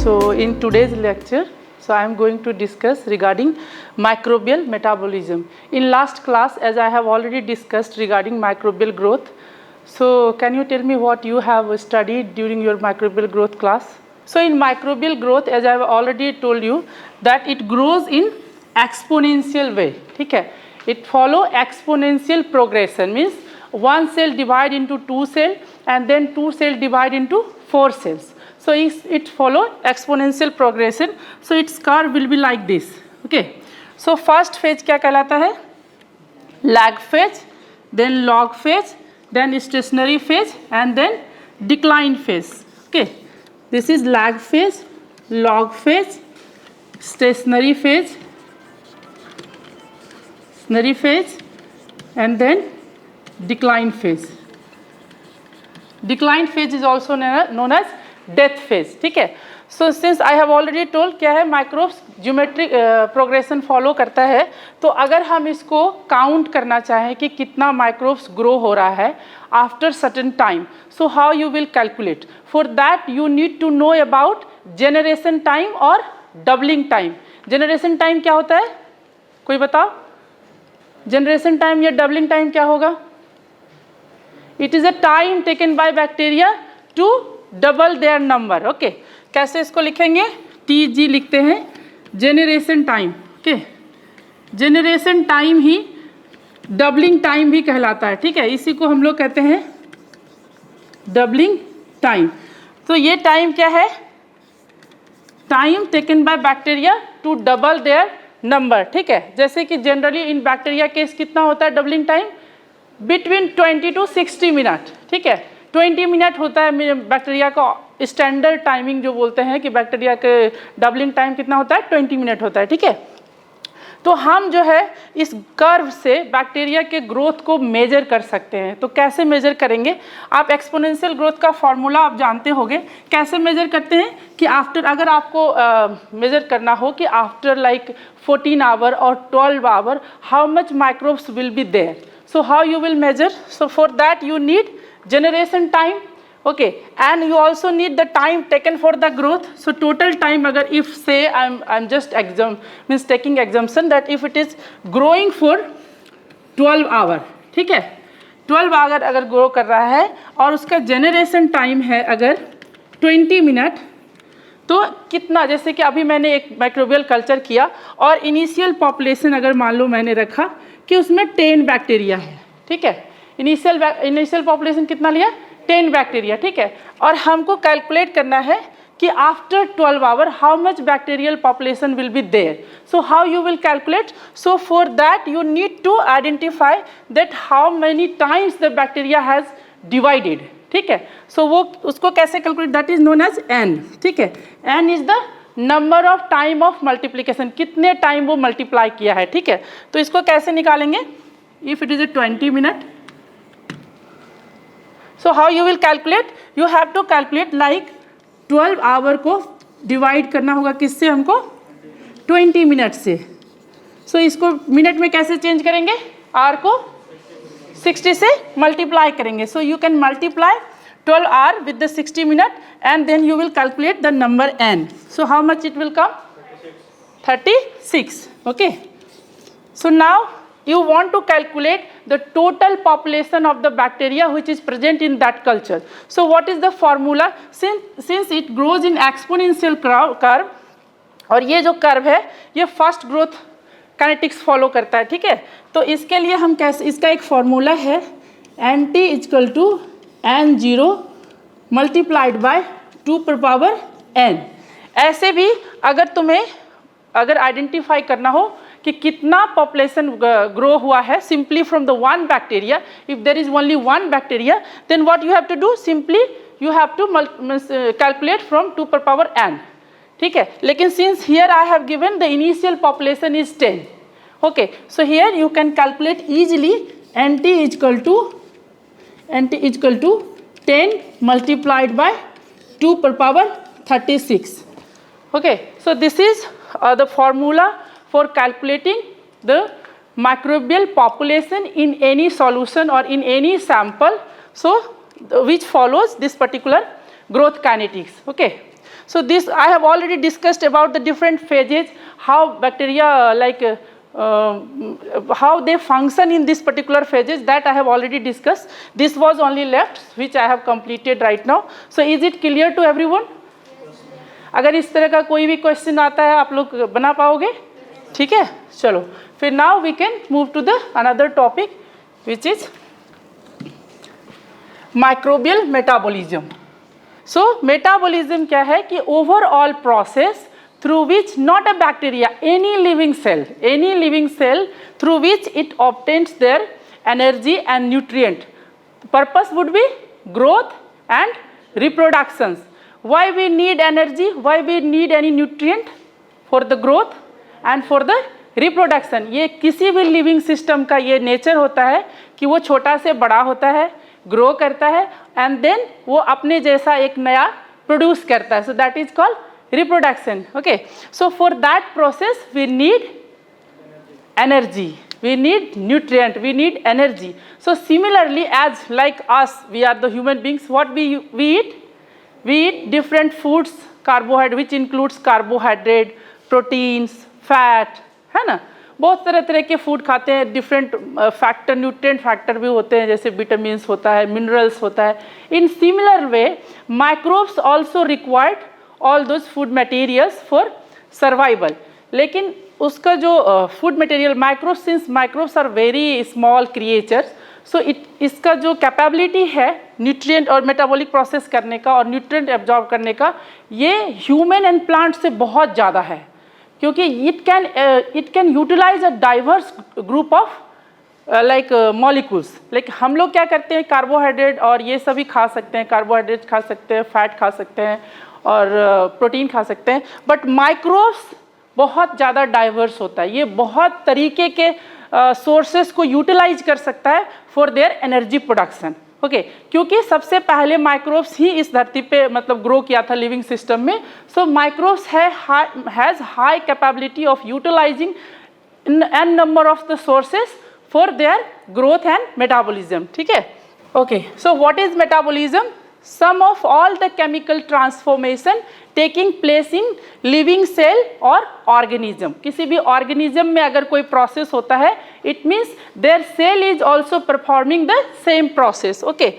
So in today's lecture, I am going to discuss regarding microbial metabolism. In last class, as I have already discussed regarding microbial growth, so can you tell me what you have studied during your microbial growth class? So in microbial growth, as I have already told you, that it grows in exponential way. ठीक है? It follow exponential progression, means one cell divide into two cell and then two cell divide into four cells. So it follow exponential progression. So its curve will be like this. Okay. So first phase क्या कहलाता है? Lag phase, then log phase, then stationary phase, and then decline phase. Okay. This is lag phase, log phase, stationary phase, and then decline phase. Decline phase is also known as death phase. ठीक है. So since I have already told क्या है, microbes geometric progression follow करता है, तो अगर हम इसको count करना चाहें कि कितना microbes grow हो रहा है after certain time, so how you will calculate? For that you need to know about generation time और doubling time. Generation time क्या होता है? कोई बताओ? Generation time या doubling time क्या होगा? It is a time taken by bacteria to double their number. Okay. कैसे इसको लिखेंगे? TG लिखते हैं, generation time. Okay. Generation time ही doubling time भी कहलाता है. ठीक है, इसी को हम लोग कहते हैं doubling time. तो ये time क्या है? Time taken by bacteria to double their number. ठीक है, जैसे कि generally in bacteria case कितना होता है doubling time? Between 20 to 60 minute. ठीक है, 20 मिनट होता है बैक्टीरिया का स्टैंडर्ड टाइमिंग जो बोलते हैं कि बैक्टीरिया के डबलिंग टाइम कितना होता है? 20 मिनट होता है. ठीक है, तो हम जो है इस कर्व से बैक्टीरिया के ग्रोथ को मेजर कर सकते हैं. तो कैसे मेजर करेंगे? आप एक्सपोनेंशियल ग्रोथ का फॉर्मूला आप जानते होंगे. कैसे मेजर करते हैं कि आफ्टर, अगर आपको मेजर करना हो कि आफ्टर लाइक 14 आवर और 12 hour how much microbes will be there. So how you will measure? So for that you need generation time, okay, and you also need the time taken for the growth. So total time, agar if say I'm just means taking assumption that if it is growing for 12 hour, ठीक है, 12 hour अगर grow कर रहा है और उसका generation time है अगर 20 मिनट, तो कितना, जैसे कि अभी मैंने एक माइक्रोबियल कल्चर किया और इनिशियल पॉपुलेशन अगर मान लो मैंने रखा कि उसमें 10 बैक्टीरिया है. ठीक है, इनिशियल पॉपुलेशन कितना लिया? 10 बैक्टीरिया. ठीक है, और हमको कैलकुलेट करना है कि after 12 hour how much bacterial population will be there. So how you will calculate? So for that you need to identify that how many times the bacteria has divided. ठीक है, so वो उसको कैसे calculate? That is known as N. ठीक है, N is the number of time of multiplication, कितने time वो multiply किया है. ठीक है, तो इसको कैसे निकालेंगे? If it is a 20 minute, so how you will calculate? You have to calculate like 12 hour को डिवाइड करना होगा किससे? हमको 20 मिनट से. सो इसको मिनट में कैसे चेंज करेंगे? आर को 60 से मल्टीप्लाई करेंगे. So you can multiply 12 hour with the 60 minute and then you will calculate the number n. So how much it will come? 36. Okay. So now you want to calculate the total population of the bacteria which is present in that culture. So what is the formula? Since it grows in exponential curve और ये जो curve है ये first growth kinetics follow करता है. ठीक है, तो इसके लिए हम कैसे, इसका एक फॉर्मूला है nt equal to n0 multiplied by 2 पर पावर n. ऐसे भी अगर तुम्हें अगर आइडेंटिफाई करना हो कि कितना पॉपुलेशन ग्रो हुआ है simply from the one bacteria, if there is only one bacteria then what you have to do? Simply you have to calculate from 2 पर पावर n. ठीक है, लेकिन since here I have given the initial population is 10. Okay, so here you can calculate easily nt equal to 10 multiplied by 2 per power 36. Okay, so this is the formula for calculating the microbial population in any solution or in any sample, so which follows this particular growth kinetics. Okay, So this I have already discussed about the different phases, how bacteria how they function in this particular phases, that I have already discussed. This was only left which I have completed right now. So is it clear to everyone? अगर इस तरह का कोई भी question आता है आप लोग बना पाओगे? ठीक है, चलो फिर now we can move to the another topic which is microbial metabolism. So metabolism क्या है कि overall process through which not a bacteria, any living cell through which it obtains their energy and nutrient. The purpose would be growth and reproductions. Why we need energy? Why we need any nutrient? For the growth and for the reproduction. ये किसी भी living system का ये nature होता है कि वो छोटा से बड़ा होता है, grow करता है and then वो अपने जैसा एक नया produce करता है. So that is called reproduction. Okay, so for that process we need energy, we need nutrient, we need energy. So similarly, as like us, we are the human beings, what we eat? We eat different foods, carbohydrate, which includes carbohydrate, proteins, fat, है ना. बहुत तरह तरह के food खाते हैं. Different factor, nutrient factor भी होते हैं, जैसे विटामिन्स होता है, मिनरल्स होता है. In similar way microbes also required all those food materials for survival. लेकिन उसका जो food material microbes are very small creatures, so इसका जो capability है nutrient और metabolic process करने का और nutrient absorb करने का, ये human and plant से बहुत ज़्यादा है, क्योंकि it can utilize a diverse group of like molecules. like हम लोग क्या करते हैं, कार्बोहाइड्रेट और ये सभी खा सकते हैं, कार्बोहाइड्रेट खा सकते हैं, फैट खा सकते हैं और प्रोटीन खा सकते हैं. बट माइक्रोब्स बहुत ज़्यादा डाइवर्स होता है, ये बहुत तरीके के सोर्सेस को यूटिलाइज कर सकता है for their energy production. Okay, क्योंकि सबसे पहले माइक्रोब्स ही इस धरती पे मतलब ग्रो किया था लिविंग सिस्टम में. So microbes has high capability of utilizing an number of the sources for their growth and metabolism. ठीक है, okay. So what is metabolism? Sum of all the chemical transformation taking place in living cell or organism. किसी भी organism में अगर कोई process होता है, it means their cell is also performing the same process. Okay,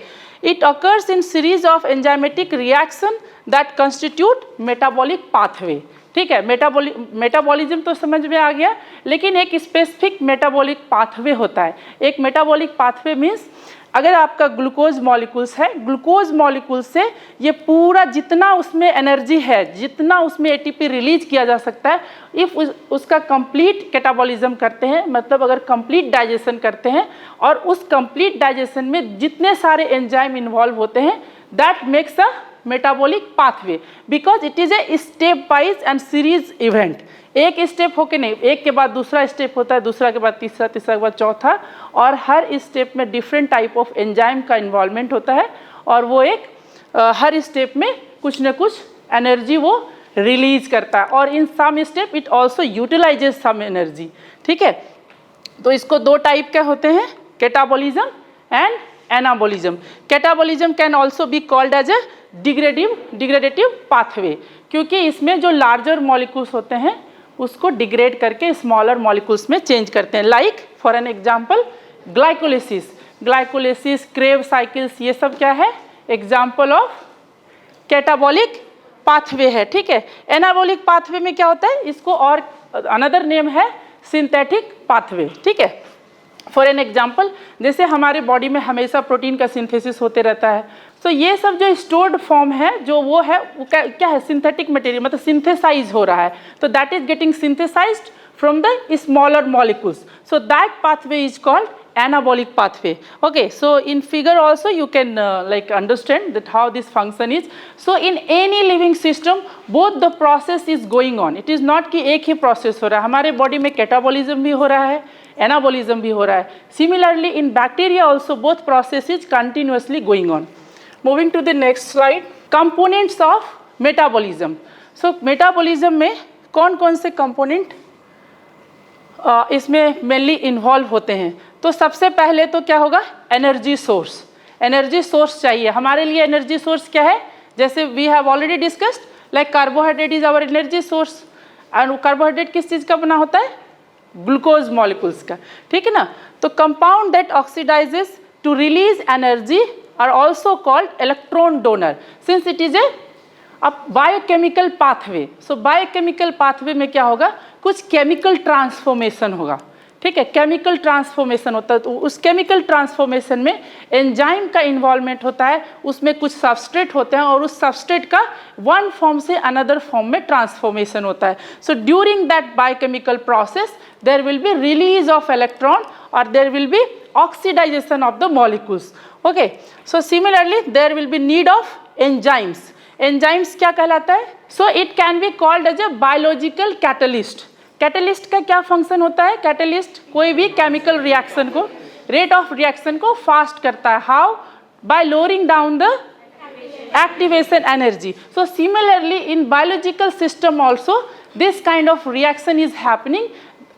it occurs in series of enzymatic reaction that constitute metabolic pathway. ठीक है, metabolism तो समझ में आ गया, लेकिन एक स्पेसिफिक मेटाबॉलिक पाथवे होता है. एक मेटाबॉलिक पाथवे मीन्स अगर आपका ग्लूकोज मॉलिक्यूल्स है, ग्लूकोज मॉलिक्यूल से ये पूरा जितना उसमें एनर्जी है, जितना उसमें एटीपी रिलीज किया जा सकता है, इफ़ उसका कंप्लीट कैटाबॉलिज्म करते हैं, मतलब अगर कंप्लीट डाइजेशन करते हैं और उस कंप्लीट डाइजेशन में जितने सारे एंजाइम इन्वॉल्व होते हैं, that makes a metabolic pathway, because it is a step wise and series event. एक स्टेप होके नहीं, एक के बाद दूसरा स्टेप होता है, दूसरा के बाद तीसरा, तीसरा के बाद चौथा, और हर स्टेप में डिफरेंट टाइप ऑफ एंजाइम का इन्वॉल्वमेंट होता है और वो एक हर स्टेप में कुछ न कुछ एनर्जी वो रिलीज करता है, और in some step it also utilizes some energy. ठीक है, तो इसको दो टाइप के होते हैं, catabolism and anabolism. Catabolism can also be called as a degradative pathway, क्योंकि इसमें जो लार्जर मॉलिक्यूल्स होते हैं उसको डिग्रेड करके स्मॉलर मॉलिक्यूल्स में चेंज करते हैं. Like for an example glycolysis, crave cycles, ये सब क्या है, एग्जांपल ऑफ कैटाबॉलिक पाथवे है. ठीक है, एनाबॉलिक पाथवे में क्या होता है, इसको और अनदर नेम है सिंथेटिक पाथवे. ठीक है, फॉर एन एग्जाम्पल जैसे हमारे बॉडी में हमेशा प्रोटीन का सिंथेसिस होते रहता है, तो ये सब जो स्टोर्ड फॉर्म है जो वो है वो क्या है, सिंथेटिक मटेरियल, मतलब सिंथेसाइज हो रहा है, तो that is getting synthesized from the smaller molecules. So that pathway is called anabolic pathway. Okay, so in figure also you can like understand that how this function is. So in any living system both the process is going on. It is not कि एक ही process हो रहा है. हमारे body में catabolism भी हो रहा है, anabolism भी हो रहा है. Similarly in bacteria also both process is continuously going on. Moving to the next slide, components of metabolism. So metabolism में कौन कौन से component इसमें मेनली इन्वॉल्व होते हैं. तो सबसे पहले तो क्या होगा, एनर्जी सोर्स. एनर्जी सोर्स चाहिए हमारे लिए. एनर्जी सोर्स क्या है, जैसे we have already discussed, like carbohydrate is our energy source, और कार्बोहाइड्रेट किस चीज़ का बना होता है? ग्लूकोज मॉलिक्यूल्स का, ठीक है ना। तो compound that oxidizes to release energy are also called electron donor since it is a biochemical pathway. So biochemical pathway में क्या होगा? कुछ केमिकल ट्रांसफॉर्मेशन होगा, ठीक है, केमिकल ट्रांसफॉर्मेशन होता है। तो उस केमिकल ट्रांसफॉर्मेशन में एंजाइम का इन्वॉल्वमेंट होता है, उसमें कुछ सबस्ट्रेट होते हैं और उस सबस्ट्रेट का वन फॉर्म से अनदर फॉर्म में ट्रांसफॉर्मेशन होता है। So during that biochemical process there will be release of electron और there will be oxidisation of the molecules. Okay, so similarly there will be need of enzymes. Enzymes क्या कहलाता है? So it can be called as a biological catalyst. Catalyst का क्या function होता है? Catalyst कोई भी केमिकल रिएक्शन को, रेट ऑफ रिएक्शन को फास्ट करता है। How? Bye lowering down the activation energy. So similarly in biological system also this kind of reaction is happening,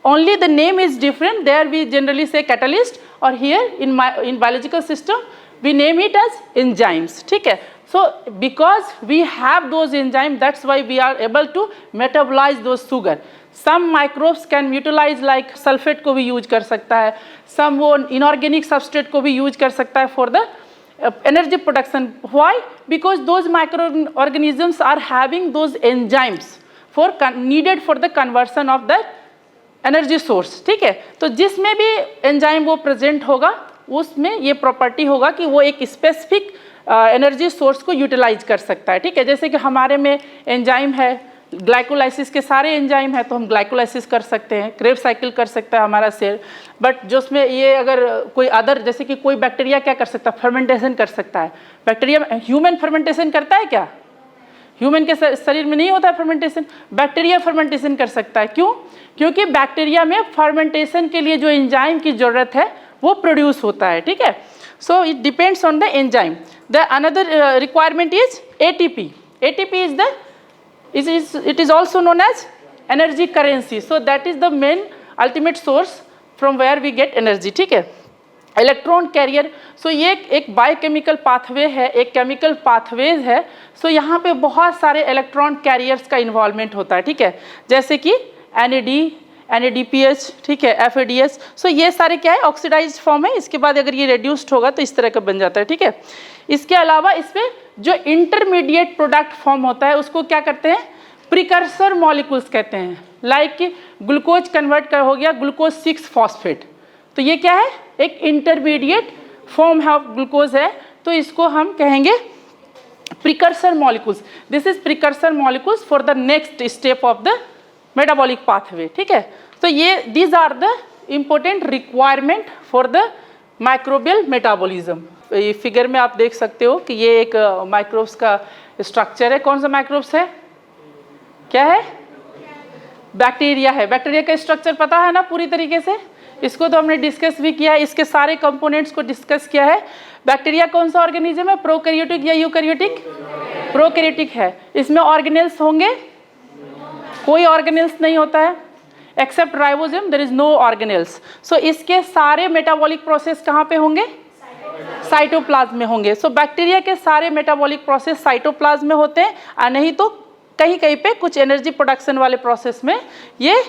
only the name is different. There we generally say catalyst or here in biological system we name it as enzymes, ठीक है। So because we have those enzymes, that's why we are able to metabolize those sugar. Some microbes can utilize like sulfate को भी use कर सकता है, some वो inorganic substrate को भी यूज कर सकता है for the energy production. Why? Because those microorganisms are having those enzymes for needed for the conversion of the energy source, ठीक है। तो जिसमें भी एंजाइम वो प्रेजेंट होगा उसमें ये प्रॉपर्टी होगा कि वो एक स्पेसिफिक एनर्जी सोर्स को यूटिलाइज कर सकता है, ठीक है। जैसे कि हमारे में एंजाइम है, ग्लाइकोलाइसिस के सारे एंजाइम है तो हम ग्लाइकोलाइसिस कर सकते हैं, क्रेब साइकिल कर सकता है हमारा सेल। बट जो उसमें ये अगर कोई अदर, जैसे कि कोई बैक्टीरिया क्या कर सकता है? फर्मेंटेशन कर सकता है। बैक्टीरिया, ह्यूमन फर्मेंटेशन करता है क्या? ह्यूमन के शरीर में नहीं होता है फर्मेंटेशन, बैक्टीरिया फर्मेंटेशन कर सकता है। क्यों? क्योंकि बैक्टीरिया में फर्मेंटेशन के लिए जो एंजाइम की जरूरत है वो प्रोड्यूस होता है, ठीक है। So it depends on the enzyme. The another requirement is ATP. ATP is the it is also known as energy currency. So that is the main ultimate source from where we get energy, ठीक है। Electron carrier, सो ये एक biochemical pathway है, एक chemical pathways है। सो यहाँ पे बहुत सारे इलेक्ट्रॉन कैरियर्स का इन्वॉल्वमेंट होता है, ठीक है, जैसे कि NAD, NADPH, ठीक है, FADS। सो ये सारे क्या है? ऑक्सीडाइज्ड फॉर्म है। इसके बाद अगर ये रेड्यूस्ड होगा तो इस तरह का बन जाता है, ठीक है। इसके अलावा इसमें जो इंटरमीडिएट प्रोडक्ट फॉर्म होता है उसको क्या करते हैं? प्रिकर्सर मॉलिक्यूल्स कहते हैं। लाइक ग्लूकोज कन्वर्ट कर हो गया ग्लूकोज 6 फॉस्फेट, तो ये क्या है? एक इंटरमीडिएट फॉर्म है ऑफ ग्लूकोज है, तो इसको हम कहेंगे precursor molecules. This is precursor molecules for the next step of the metabolic pathway, ठीक है। तो ये these are the important requirement for the microbial metabolism. ये फिगर में आप देख सकते हो कि ये एक माइक्रोब्स का स्ट्रक्चर है। कौन सा माइक्रोब्स है? क्या है? बैक्टीरिया है। बैक्टीरिया का स्ट्रक्चर पता है ना पूरी तरीके से? इसको तो हमने डिस्कस भी किया है, इसके सारे कंपोनेंट्स को डिस्कस किया है। बैक्टीरिया कौन सा ऑर्गेनिज्म है? प्रोकैरियोटिक या यूकैरियोटिक? प्रोकैरियोटिक है। इसमें ऑर्गेनेल्स होंगे? कोई ऑर्गेनेल्स नहीं होता है, except ribosome there is no organelles. So इसके सारे मेटाबॉलिक प्रोसेस कहाँ पे होंगे? साइटोप्लाज्म में होंगे। सो बैक्टीरिया के सारे मेटाबॉलिक प्रोसेस साइटोप्लाज्म में होते हैं, और नहीं तो कहीं कहीं पे कुछ एनर्जी प्रोडक्शन वाले प्रोसेस में ये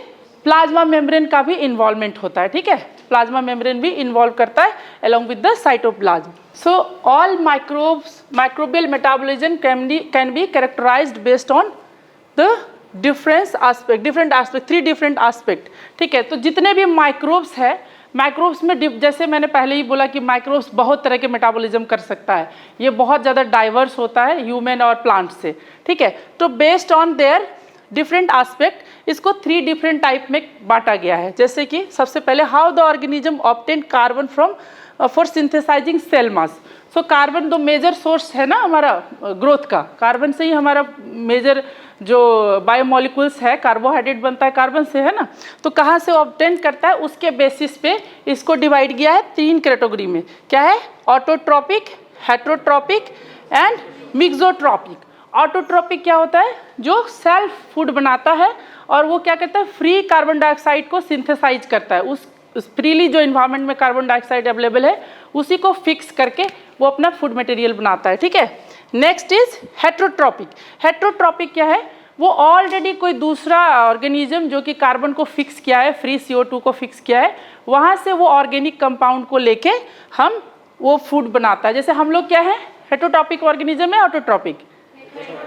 प्लाज्मा मेम्ब्रेन का भी इन्वॉल्वमेंट होता है, ठीक है। प्लाज्मा मेम्ब्रेन भी इन्वॉल्व करता है along with the cytoplasm. So all microbial metabolism can be characterized based on the different aspect, 3 different aspect, ठीक है। तो जितने भी माइक्रोब्स है, माइक्रोब्स में जैसे मैंने पहले ही बोला कि माइक्रोब्स बहुत तरह के मेटाबॉलिज्म कर सकता है, ये बहुत ज़्यादा डाइवर्स होता है ह्यूमन और प्लांट से, ठीक है। तो based on their different aspect इसको 3 डिफरेंट टाइप में बांटा गया है। जैसे कि सबसे पहले how the organism obtain carbon from for synthesizing cell mass. So carbon तो मेजर सोर्स है ना हमारा ग्रोथ का, कार्बन से ही हमारा मेजर जो बायोमोलिक्यूल्स है, कार्बोहाइड्रेट बनता है कार्बन से, है ना। तो कहाँ से ऑब्टेन करता है उसके बेसिस पे इसको डिवाइड किया है 3 कैटेगरी में। क्या है? Autotrophic, heterotrophic and mixotrophic. Autotrophic क्या होता है? जो सेल्फ फूड बनाता है और वो क्या करता है? फ्री कार्बन डाइऑक्साइड को सिंथेसाइज करता है। उस फ्रीली जो इन्वायरमेंट में कार्बन डाइऑक्साइड अवेलेबल है उसी को फिक्स करके वो अपना फूड मटेरियल बनाता है, ठीक है। Next is heterotrophic. हेट्रोट्रॉपिक क्या है, वो ऑलरेडी कोई दूसरा ऑर्गेनिज्म जो कि कार्बन को फिक्स किया है, फ्री CO2 को फिक्स किया है, वहाँ से वो ऑर्गेनिक कंपाउंड को लेके हम वो फूड बनाता है। जैसे हम लोग क्या है, हेट्रोट्रॉपिक ऑर्गेनिज्म है, ऑटोट्रॉपिक?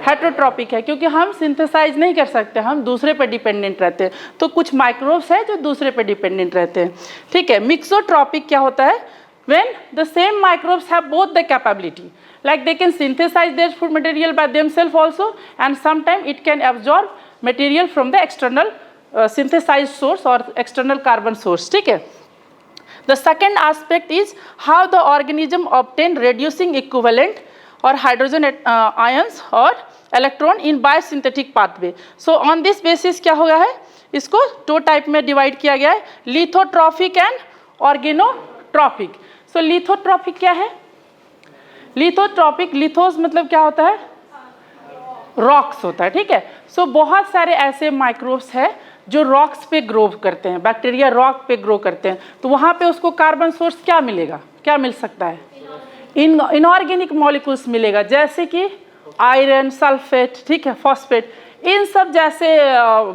हेट्रोट्रॉपिक है, क्योंकि हम सिंथेसाइज नहीं कर सकते, हम दूसरे पे डिपेंडेंट रहते हैं। तो कुछ माइक्रोब्स है जो दूसरे पे डिपेंडेंट रहते हैं, ठीक है। मिक्सोट्रॉपिक क्या होता है, when the same microbes have both the capability, like they can synthesize their food material by themselves also, and sometimes it can absorb material from the external synthesized source or external carbon source, ठीक है। The second aspect is how the organism obtain reducing equivalent or hydrogen ions or electron in biosynthetic pathway. So on this basis क्या हो गया है, इसको दो type में divide किया गया है, लिथोट्रॉफिक एंड ऑर्गेनोट्रॉफिक। सो लिथोट्रॉपिक क्या है, लिथोट्रॉपिक, लिथोस मतलब क्या होता है, रॉक्स होता है, ठीक है। सो बहुत सारे ऐसे माइक्रोब्स हैं जो रॉक्स पे ग्रो करते हैं, बैक्टीरिया रॉक पे ग्रो करते हैं, तो वहाँ पे उसको कार्बन सोर्स क्या मिलेगा, क्या मिल सकता है, इनऑर्गेनिक मॉलिक्यूल्स मिलेगा, जैसे कि आयरन, सल्फेट, ठीक है, फॉस्फेट, इन सब जैसे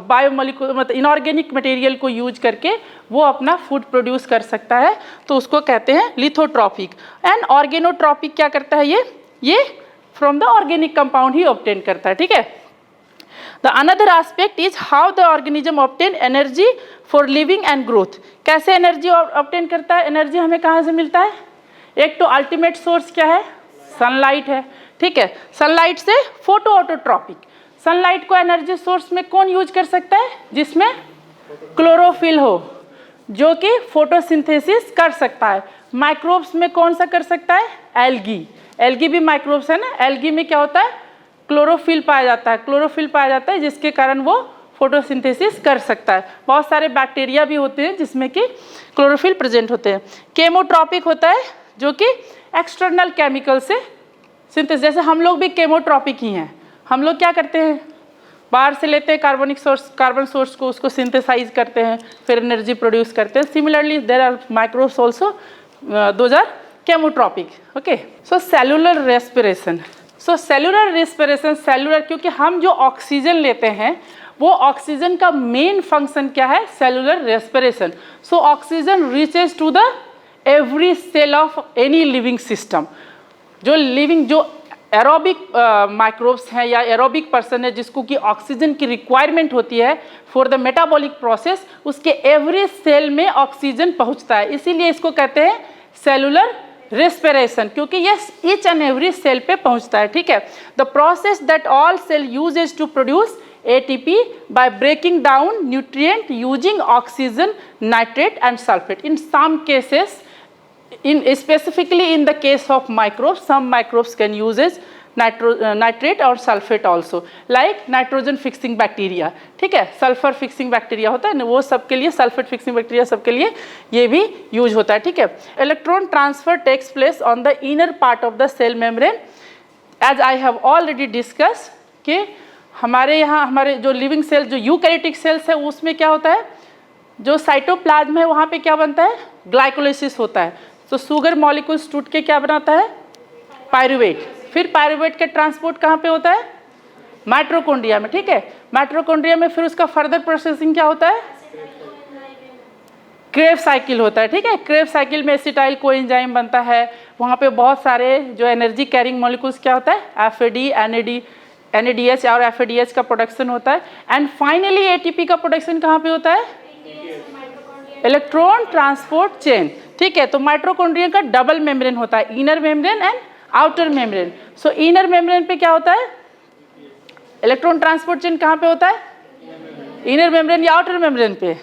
बायोमोलिक्यूल मतलब इनऑर्गेनिक मटेरियल को यूज करके वो अपना फूड प्रोड्यूस कर सकता है, तो उसको कहते हैं लिथोट्रॉपिक। एंड ऑर्गेनोट्रॉपिक क्या करता है, ये from the organic compound he obtain करता है, ठीक है। The another aspect is how the organism obtain energy for living and growth. कैसे एनर्जी ऑब्टेन करता है, एनर्जी हमें कहाँ से मिलता है, एक तो अल्टीमेट सोर्स क्या है, सनलाइट है, ठीक है। सनलाइट से फोटो ऑटोट्रॉपिक, सनलाइट को एनर्जी सोर्स में कौन यूज कर सकता है, जिसमें क्लोरोफिल हो, जो कि फोटोसिंथेसिस कर सकता है। माइक्रोब्स में कौन सा कर सकता है, एल्गी, एल्गी भी माइक्रोब्स है ना, एल्गी में क्या होता है, क्लोरोफिल पाया जाता है, क्लोरोफिल पाया जाता है जिसके कारण वो फोटोसिंथेसिस कर सकता है। बहुत सारे बैक्टीरिया भी होते हैं जिसमें कि क्लोरोफिल प्रेजेंट होते हैं। केमोट्रॉपिक होता है जो कि एक्सटर्नल केमिकल से सिंथेसिस, जैसे हम लोग भी केमोट्रॉपिक ही हैं, हम लोग क्या करते हैं, बाहर से लेते हैं कार्बनिक सोर्स, कार्बन सोर्स को, उसको सिंथेसाइज करते हैं, फिर एनर्जी प्रोड्यूस करते हैं। Similarly there are microbes also, those are chemotrophic, okay. So cellular respiration, so cellular respiration, cellular क्योंकि हम जो ऑक्सीजन लेते हैं वो ऑक्सीजन का मेन फंक्शन क्या है, cellular respiration. So oxygen reaches to the every cell of any living system. जो लिविंग, जो एरोबिक माइक्रोब्स हैं या एरोबिक पर्सन है जिसको कि ऑक्सीजन की रिक्वायरमेंट होती है फॉर द मेटाबॉलिक प्रोसेस, उसके एवरी सेल में ऑक्सीजन पहुंचता है, इसीलिए इसको कहते हैं सेलुलर रेस्पिरेशन, क्योंकि ये ईच एंड एवरी सेल पे पहुंचता है, ठीक है। The process that all cell uses to produce ATP by breaking down nutrient using oxygen, nitrate and sulfate. In some cases, specifically in the case of microbes, some microbes can use nitrate or sulfate also, like nitrogen fixing bacteria, ठीक है, sulphur fixing bacteria होता है ना, वो सबके लिए, sulphate fixing bacteria सबके लिए ये भी यूज होता है, ठीक है। Electron transfer takes place on the inner part of the cell membrane, as I have already discuss कि हमारे यहाँ, हमारे जो लिविंग सेल, जो यूकैरियोटिक सेल्स है, उसमें क्या होता है, जो साइटोप्लाज्म है वहाँ पे क्या बनता है, ग्लाइकोलाइसिस होता है, तो शुगर मॉलिक्यूल्स टूट के क्या बनाता है, पायरुवेट, फिर पायरुवेट का ट्रांसपोर्ट कहाँ पे होता है, माइटोकॉन्ड्रिया में, ठीक है। माइटोकॉन्ड्रिया में फिर उसका फर्दर प्रोसेसिंग क्या होता है, क्रेव साइकिल होता है, ठीक है। क्रेव साइकिल में एसिटाइल कोएंजाइम बनता है, वहाँ पे बहुत सारे जो एनर्जी कैरिंग मॉलिक्यूल्स क्या होता है, FAD, NADH और FADH का प्रोडक्शन होता है, एंड फाइनली ATP का प्रोडक्शन कहाँ पे होता है, इलेक्ट्रॉन ट्रांसपोर्ट चेन, ठीक है। तो माइटोकॉन्ड्रिया का डबल मेम्ब्रेन होता है, inner membrane and outer membrane. So inner membrane पे क्या होता है, इलेक्ट्रॉन ट्रांसपोर्ट चेन कहाँ पे होता है, इनर मेम्ब्रेन या आउटर मेम्ब्रेन पे,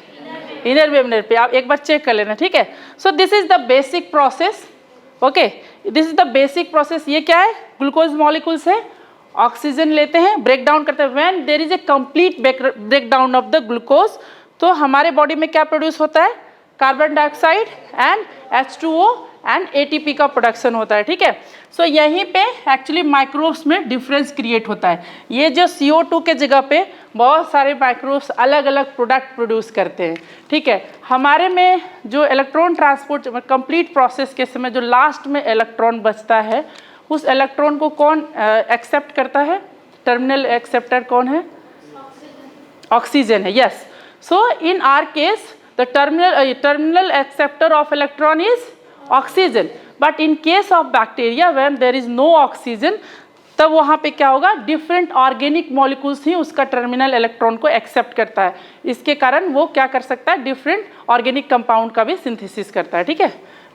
इनर मेम्ब्रेन पे, आप एक बार चेक कर लेना, ठीक है। So this is the basic process, okay, this is the basic process. ये क्या है, ग्लूकोज मॉलिक्यूल्स है, ऑक्सीजन लेते हैं, ब्रेक डाउन करते हैं, when there is a complete break down of the glucose, तो हमारे बॉडी में क्या प्रोड्यूस होता है, carbon dioxide and H2O and ATP का प्रोडक्शन होता है, ठीक है। सो यहीं पे एक्चुअली माइक्रोब्स में डिफरेंस क्रिएट होता है। ये जो CO2 के जगह पे बहुत सारे माइक्रोब्स अलग अलग प्रोडक्ट प्रोड्यूस करते हैं, ठीक है। हमारे में जो इलेक्ट्रॉन ट्रांसपोर्ट कंप्लीट प्रोसेस के समय जो लास्ट में इलेक्ट्रॉन बचता है उस इलेक्ट्रॉन को कौन एक्सेप्ट करता है? टर्मिनल एक्सेप्टर कौन है? ऑक्सीजन है, yes. So in are case the terminal acceptor of electron is oxygen, but in case of bacteria when there is no oxygen, तब वहाँ पे क्या होगा? डिफरेंट ऑर्गेनिक मॉलिक्यूल्स ही उसका टर्मिनल इलेक्ट्रॉन को एक्सेप्ट करता है. इसके कारण वो क्या कर सकता है? डिफरेंट ऑर्गेनिक कंपाउंड का भी सिंथेसिस करता है. ठीक है.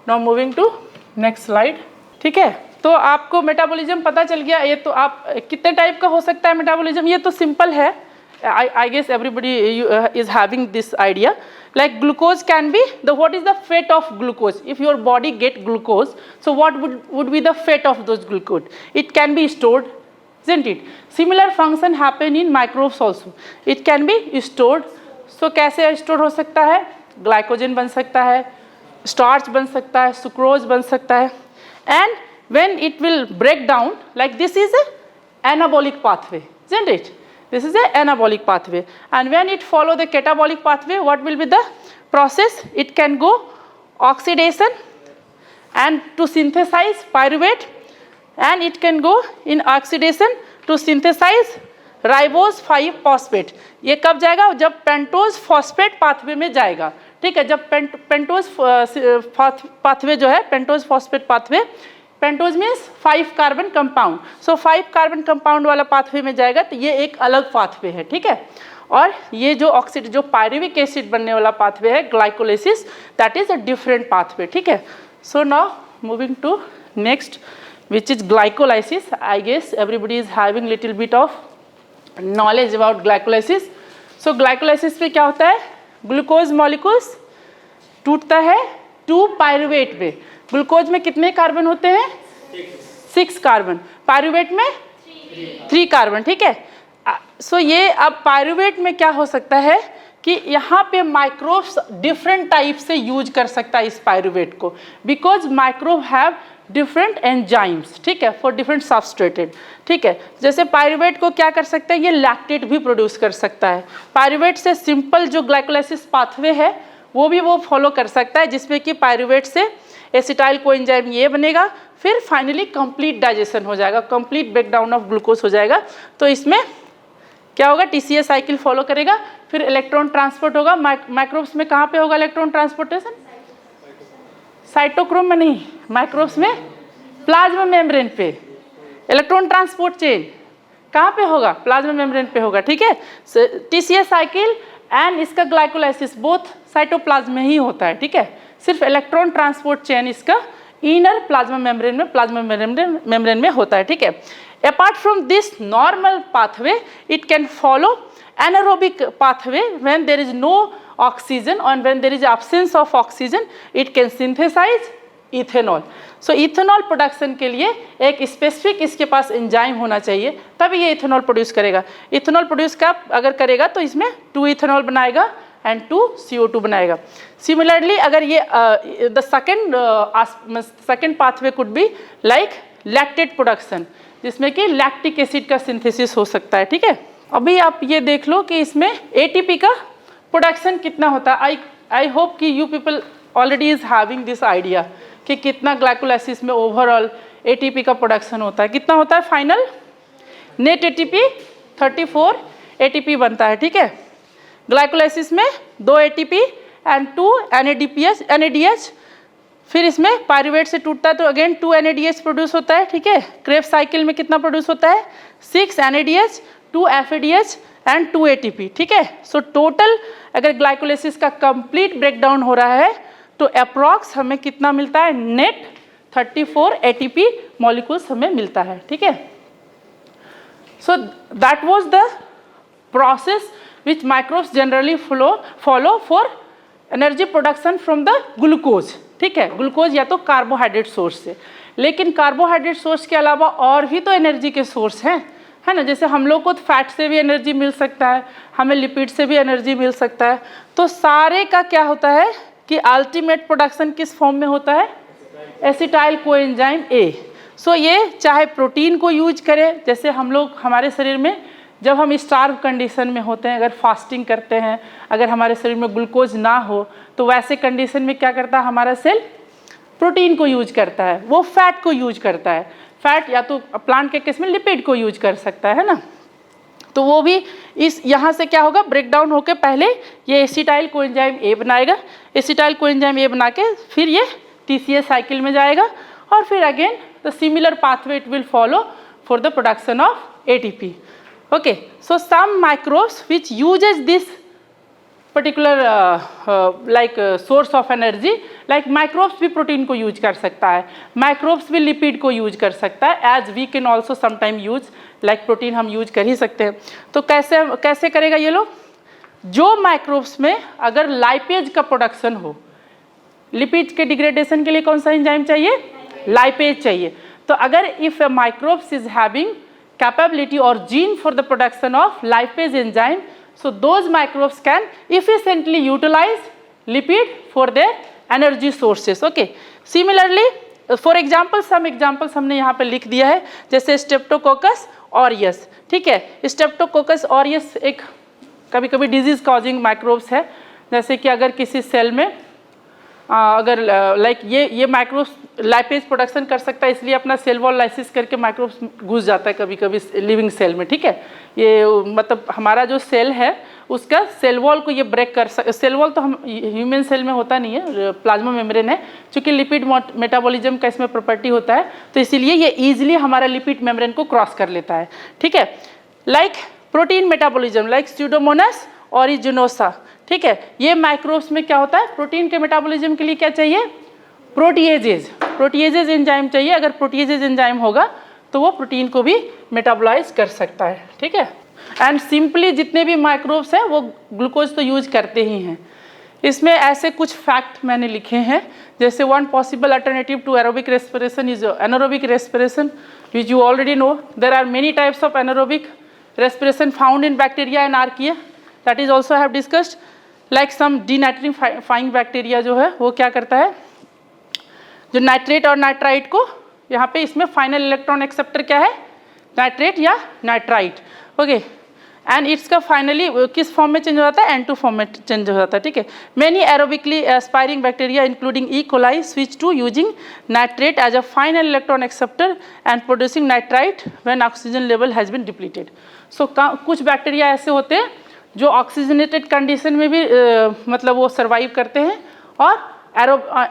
Now moving to next slide. ठीक है, तो आपको मेटाबॉलिज्म पता चल गया. ये तो आप कितने टाइप का हो सकता है मेटाबॉलिज्म? ये तो सिंपल है. I guess everybody is having this idea. Like glucose can be what is the fate of glucose? If your body get glucose, so what would be the fate of those glucose? It can be stored, isn't it? Similar function happen in microbes also. It can be stored. So कैसे store हो सकता है? Glycogen बन सकता है, starch बन सकता है, sucrose बन सकता है. And when it will break down, like this is a anabolic pathway, isn't it? This is an anabolic pathway, and when it follow the catabolic pathway, what will be the process? It can go oxidation and to synthesize pyruvate, and it can go in oxidation to synthesize ribose 5 phosphate. ये कब जाएगा? जब pentose phosphate pathway में जाएगा. ठीक है, जब pentose pathway जो है, pentose phosphate pathway, pentose means 5 carbon compound. So 5 carbon compound वाला पाथवे में जाएगा, तो ये एक अलग पाथवे है. ठीक है, और ये जो पायरुविक एसिड बनने वाला पाथवे है, glycolysis, that is a different pathway. ठीक है. So now moving to next, which is glycolysis. I guess everybody is having little bit of knowledge about glycolysis. So glycolysis में क्या होता है? ग्लूकोज मॉलिक्यूल्स टूटता है 2 पायरुवेट में. ग्लूकोज में कितने कार्बन होते हैं? 6 कार्बन. पायरुवेट में 3 कार्बन. ठीक है. सो ये अब पायरुवेट में क्या हो सकता है कि यहाँ पे माइक्रोब्स डिफरेंट टाइप से यूज कर सकता है इस पायरुवेट को, because microbe have different enzymes. ठीक है, फॉर डिफरेंट सबस्ट्रेटेड. ठीक है, जैसे पायरुवेट को क्या कर सकता है? ये लैक्टेट भी प्रोड्यूस कर सकता है. पायरुवेट से सिंपल जो ग्लाइकोलाइसिस पाथवे है वो भी वो फॉलो कर सकता है, जिसमें कि पायरुवेट से एसिटाइल कोएंजाइम ये बनेगा, फिर फाइनली कंप्लीट डाइजेशन हो जाएगा, कंप्लीट ब्रेकडाउन ऑफ ग्लूकोज हो जाएगा. तो इसमें क्या होगा? TCA साइकिल फॉलो करेगा, फिर इलेक्ट्रॉन ट्रांसपोर्ट होगा. माइक्रोब्स में कहाँ पे होगा इलेक्ट्रॉन ट्रांसपोर्टेशन? साइटोक्रोम में नहीं, माइक्रोब्स में प्लाज्मा मेम्ब्रेन पे. इलेक्ट्रॉन ट्रांसपोर्ट चेन कहाँ पे होगा? प्लाज्मा मेम्ब्रेन पे होगा. ठीक है. TCA साइकिल एंड इसका ग्लाइकोलाइसिस बोथ साइटोप्लाज्म में ही होता है. ठीक है, सिर्फ इलेक्ट्रॉन ट्रांसपोर्ट चेन इसका इनर प्लाज्मा मेम्ब्रेन में होता है. ठीक है. Apart from this normal pathway, it can follow anaerobic pathway when there is no oxygen, and when there is absence of oxygen it can synthesize ethanol. So ethanol production के लिए एक specific इसके पास enzyme होना चाहिए, तभी ये ethanol produce करेगा. Ethanol produce का अगर करेगा तो इसमें 2 इथेनॉल बनाएगा एंड 2 CO2 बनाएगा. सिमिलरली अगर ये the second pathway could be like lactate production, जिसमें कि लैक्टिक एसिड का सिंथेसिस हो सकता है. ठीक है. अभी आप ये देख लो कि इसमें ATP का प्रोडक्शन कितना होता है. आई होप कि you people already is having this idea कि कितना ग्लाइकोलाइसिस में ओवरऑल ATP का प्रोडक्शन होता है. कितना होता है फाइनल? नेट ATP 34 ATP बनता है. ठीक है. ग्लाइकोलाइसिस में 2 ATP एंड 2 NADH. फिर इसमें पायरुवेट से टूटता है तो अगेन 2 NADH प्रोड्यूस होता है. ठीक है. क्रेब्स साइकिल में कितना प्रोड्यूस होता है? 6 NADH, 2 FADH एंड 2 ATP. ठीक है. सो टोटल अगर ग्लाइकोलाइसिस का कंप्लीट ब्रेकडाउन हो रहा है तो अप्रॉक्स हमें कितना मिलता है? नेट 34 ATP मॉलिक्यूल्स हमें मिलता है. ठीक है. So that was the process which microbes generally follow for energy production from the glucose. ठीक है. ग्लूकोज या तो कार्बोहाइड्रेट सोर्स से, लेकिन कार्बोहाइड्रेट सोर्स के अलावा और भी तो एनर्जी के सोर्स हैं, है ना. जैसे हम लोग को फैट से भी एनर्जी मिल सकता है, हमें लिपिड से भी एनर्जी मिल सकता है. तो सारे का क्या होता है कि अल्टीमेट प्रोडक्शन किस फॉर्म में होता है? Acetyl coenzyme A. सो ये चाहे प्रोटीन को यूज करें, जैसे हम लोग हमारे शरीर में जब हम स्टार्व कंडीशन में होते हैं, अगर फास्टिंग करते हैं, अगर हमारे शरीर में ग्लूकोज ना हो तो वैसे कंडीशन में क्या करता है हमारा सेल? प्रोटीन को यूज करता है, वो फैट को यूज करता है. फैट, या तो प्लांट के केस में लिपिड को यूज कर सकता है ना। तो वो भी इस यहाँ से क्या होगा, ब्रेक डाउन होकर पहले ये एसिटाइल कोएंजाइम ए बनाएगा, एसिटाइल कोएंजाइम ए बना के फिर ये TCA साइकिल में जाएगा, और फिर again the similar pathway it will follow for the production of ATP. Okay, so some microbes which uses this particular source of energy, like microbes भी प्रोटीन को यूज कर सकता है, माइक्रोब्स भी लिपिड को यूज कर सकता है, as we can also sometime use like protein हम यूज कर ही सकते हैं। तो कैसे करेगा ये लोग, जो माइक्रोब्स में अगर लाइपेज का प्रोडक्शन हो, लिपिड के डिग्रेडेशन के लिए कौन सा एंजाइम चाहिए, लाइपेज चाहिए। तो अगर if a microbes is having capability or gene for the production of lipase enzyme, so those microbes can efficiently utilize lipid for their energy sources. Okay, similarly for example some examples हमने यहाँ पे लिख दिया है, जैसे Streptococcus aureus, ठीक है। Streptococcus aureus एक कभी कभी डिजीज कॉजिंग माइक्रोब्स है, जैसे कि अगर किसी सेल में अगर लाइक ये माइक्रोब्स लाइपेज प्रोडक्शन कर सकता है, इसलिए अपना सेल वॉल लाइसिस करके माइक्रोब्स घुस जाता है कभी कभी लिविंग सेल में, ठीक है। ये मतलब हमारा जो सेल है उसका सेल वॉल को ये ब्रेक कर सेल वॉल तो हम ह्यूमन सेल में होता नहीं है, प्लाज्मा मेम्ब्रेन है, क्योंकि लिपिड मेटाबॉलिज्म का इसमें प्रॉपर्टी होता है, तो इसीलिए ये ईजिली हमारा लिपिड मेम्ब्रेन को क्रॉस कर लेता है, ठीक है। Like protein metabolism like Pseudomonas ओरिजिनोसा, ठीक है। ये माइक्रोब्स में क्या होता है, प्रोटीन के मेटाबॉलिज्म के लिए क्या चाहिए, प्रोटीएजेज एंजाइम चाहिए। अगर प्रोटीएजेज एंजाइम होगा तो वो प्रोटीन को भी मेटाबोलाइज कर सकता है, ठीक है। एंड सिंपली जितने भी माइक्रोब्स हैं वो ग्लूकोज तो यूज करते ही हैं। इसमें ऐसे कुछ फैक्ट मैंने लिखे हैं, जैसे one possible alternative to aerobic respiration is anaerobic respiration, which you already know. There are many types of anaerobic respiration found in bacteria and archaea, that is also have discussed. Like some denitrifying bacteria जो है वो क्या करता है, जो nitrate और nitrite को यहाँ पे इसमें फाइनल इलेक्ट्रॉन एक्सेप्टर क्या है, नाइट्रेट या नाइट्राइट, ओके। एंड इट्स का फाइनली किस फॉर्म में चेंज हो जाता है, N2 फॉर्म में चेंज हो जाता है, ठीक है। Many aerobically aspiring bacteria including E. coli switch to using nitrate as a final electron acceptor and producing nitrite when oxygen level has been depleted. So कुछ बैक्टीरिया ऐसे होते हैं जो ऑक्सीजनेटेड कंडीशन में भी मतलब वो सर्वाइव करते हैं, और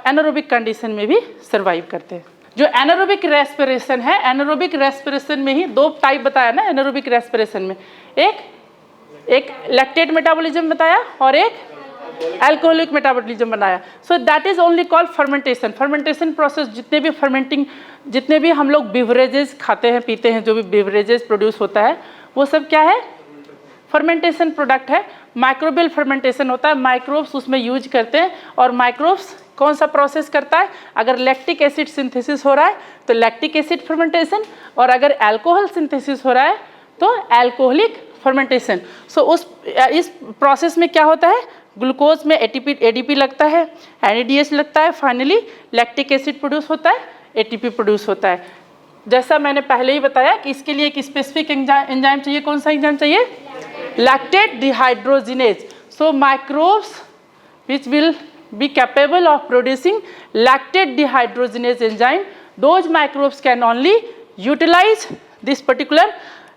एनारोबिक कंडीशन में भी सर्वाइव करते हैं। जो एनारोबिक रेस्पिरेशन है, एनारोबिक रेस्पिरेशन में ही दो टाइप बताया ना एनारोबिक रेस्पिरेशन में, एक लैक्टेट मेटाबॉलिज्म बताया और एक अल्कोहलिक मेटाबॉलिज्म बनाया। So that is only called fermentation. Fermentation process जितने भी हम लोग बिवरेजेस खाते हैं पीते हैं, जो भी बिवरेजेस प्रोड्यूस होता है वो सब क्या है, फर्मेंटेशन प्रोडक्ट है। माइक्रोबियल फर्मेंटेशन होता है, माइक्रोब्स उसमें यूज करते हैं, और माइक्रोब्स कौन सा प्रोसेस करता है, अगर लैक्टिक एसिड सिंथेसिस हो रहा है तो लैक्टिक एसिड फर्मेंटेशन, और अगर अल्कोहल सिंथेसिस हो रहा है तो अल्कोहलिक फर्मेंटेशन। सो इस प्रोसेस में क्या होता है, ग्लूकोज में ADP लगता है, NADH लगता है, फाइनली लैक्टिक एसिड प्रोड्यूस होता है, ATP प्रोड्यूस होता है। जैसा मैंने पहले ही बताया कि इसके लिए एक स्पेसिफिक एंजाइम चाहिए, कौन सा एंजाइम चाहिए, lactate dehydrogenase. So microbes which will be capable of producing lactate dehydrogenase enzyme, those microbes can only utilize this particular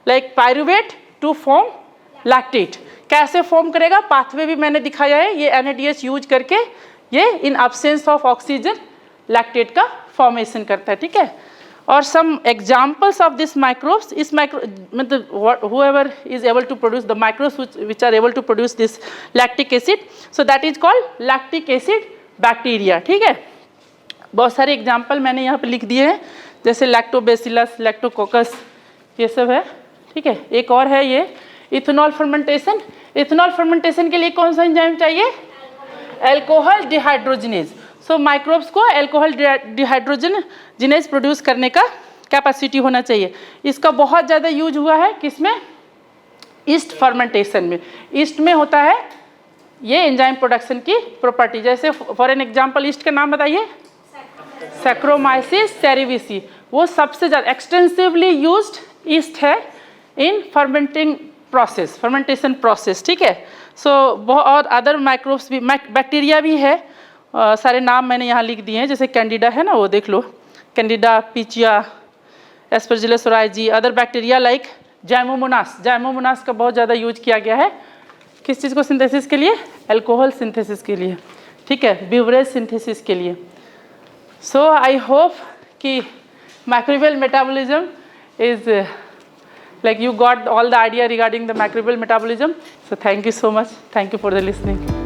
like pyruvate to form lactate. कैसे फॉर्म करेगा, पाथवे भी मैंने दिखाया है, ये NADH यूज करके ये इन absence of oxygen lactate का फॉर्मेशन करता है, ठीक है। और some examples of this microbes is मतलब whoever is able to produce the microbes which are able to produce this lactic acid, so that is called lactic acid bacteria, ठीक है। बहुत सारे एग्जाम्पल मैंने यहाँ पे लिख दिए हैं, जैसे लैक्टोबैसिलस, लैक्टोकोकस, ये सब है, ठीक है। एक और है ये इथेनॉल फर्मेंटेशन। इथेनॉल फर्मेंटेशन के लिए कौन सा एंजाइम चाहिए, अल्कोहल डिहाइड्रोजिनेज। सो माइक्रोब्स को अल्कोहल डिहाइड्रोजिनेज प्रोड्यूस करने का कैपेसिटी होना चाहिए। इसका बहुत ज़्यादा यूज हुआ है किसमें, ईस्ट फर्मेंटेशन में। ईस्ट में होता है ये एंजाइम प्रोडक्शन की प्रॉपर्टी, जैसे फॉर एन एग्जांपल ईस्ट का नाम बताइए, सैक्रोमाइसिस सेरेविसी, वो सबसे ज़्यादा एक्सटेंसिवली यूज्ड ईस्ट है इन फर्मेंटेशन प्रोसेस, ठीक है। सो और अदर माइक्रोब्स भी, बैक्टीरिया भी है, सारे नाम मैंने यहाँ लिख दिए हैं, जैसे कैंडिडा है ना, वो देख लो, Candida, Pichia, Aspergillus oryzae, other bacteria like Zymomonas. Zymomonas का बहुत ज़्यादा यूज किया गया है किस चीज़ को सिंथेसिस के लिए? अल्कोहल सिंथेसिस के लिए, ठीक है, बिवरेज सिंथेसिस के लिए। सो आई होप कि microbial metabolism is like you got all the idea regarding the microbial metabolism. So thank you so much. Thank you for the listening.